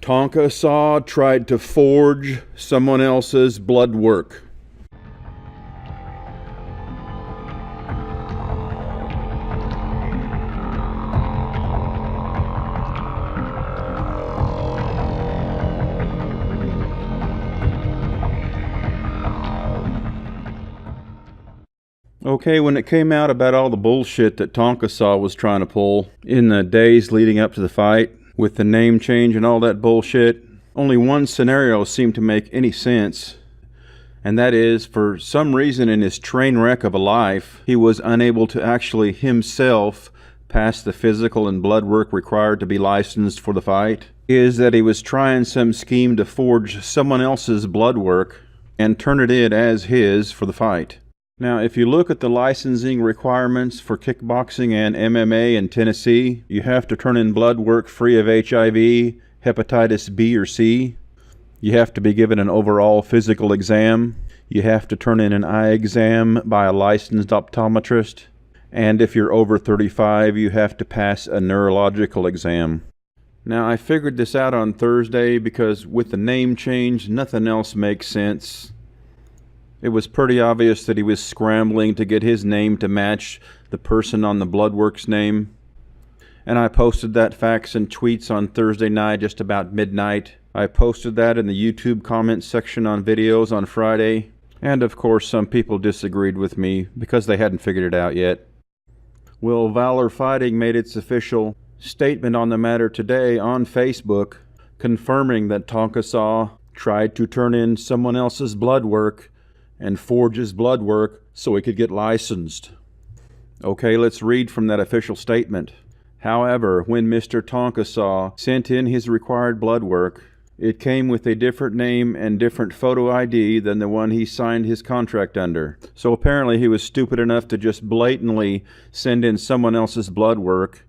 Tonka saw tried to forge someone else's blood work. Okay, when it came out about all the bullshit that Tonka saw was trying to pull in the days leading up to the fight, with the name change and all that bullshit, only one scenario seemed to make any sense. And that is, for some reason in his train wreck of a life, he was unable to actually himself pass the physical and blood work required to be licensed for the fight. Is that he was trying some scheme to forge someone else's blood work and turn it in as his for the fight. Now, if you look at the licensing requirements for kickboxing and MMA in Tennessee, you have to turn in blood work free of HIV, hepatitis B or C. You have to be given an overall physical exam. You have to turn in an eye exam by a licensed optometrist. And if you're over 35, you have to pass a neurological exam. Now, I figured this out on Thursday because with the name change, nothing else makes sense. It was pretty obvious that he was scrambling to get his name to match the person on the Bloodworks name. And I posted that facts and tweets on Thursday night just about midnight. I posted that in the YouTube comments section on videos on Friday. And of course some people disagreed with me because they hadn't figured it out yet. Well, Valor Fighting made its official statement on the matter today on Facebook, confirming that Tonka Saw tried to turn in someone else's blood work and forge his blood work so he could get licensed. Okay, let's read from that official statement. However, when Mr. Tonka Saw sent in his required blood work, it came with a different name and different photo ID than the one he signed his contract under. So apparently he was stupid enough to just blatantly send in someone else's blood work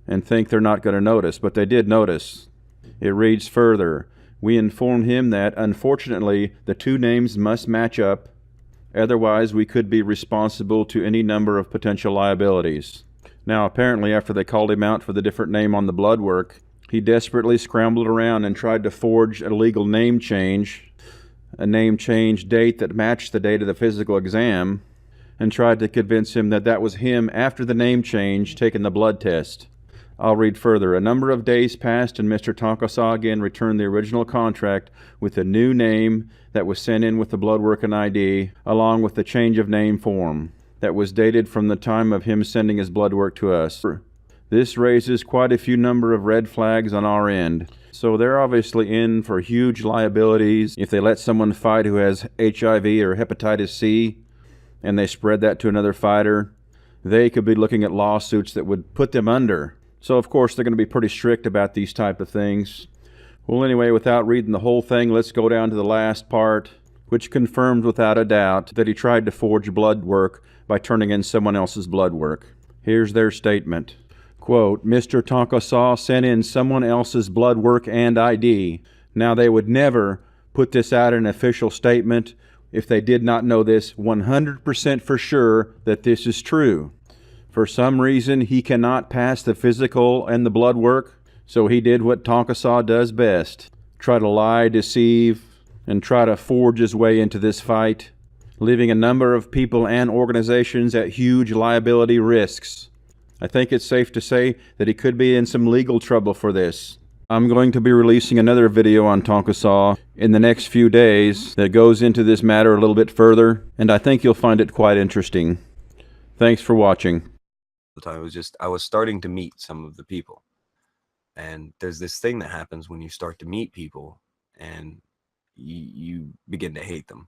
and think they're not going to notice, but they did notice. It reads further, we informed him that, unfortunately, the two names must match up, otherwise we could be responsible to any number of potential liabilities. Now, apparently, after they called him out for the different name on the blood work, he desperately scrambled around and tried to forge a legal name change, a name change date that matched the date of the physical exam, and tried to convince him that that was him after the name change taking the blood test. I'll read further. A number of days passed and Mr. Tonka Saw again returned the original contract with a new name that was sent in with the blood work and ID, along with the change of name form that was dated from the time of him sending his blood work to us. This raises quite a few number of red flags on our end. So they're obviously in for huge liabilities if they let someone fight who has HIV or hepatitis C and they spread that to another fighter. They could be looking at lawsuits that would put them under. So of course they're going to be pretty strict about these type of things. Well, anyway, without reading the whole thing, let's go down to the last part, which confirmed without a doubt that he tried to forge blood work by turning in someone else's blood work. Here's their statement. Quote, Mr. Tonka Saw sent in someone else's blood work and ID. Now, they would never put this out in an official statement if they did not know this 100% for sure that this is true. For some reason, he cannot pass the physical and the blood work, so he did what Tonka Saw does best. Try to lie, deceive, and try to forge his way into this fight, leaving a number of people and organizations at huge liability risks. I think it's safe to say that he could be in some legal trouble for this. I'm going to be releasing another video on Tonka Saw in the next few days that goes into this matter a little bit further, and I think you'll find it quite interesting. Thanks for watching. I was starting to meet some of the people, and there's this thing that happens when you start to meet people and you begin to hate them.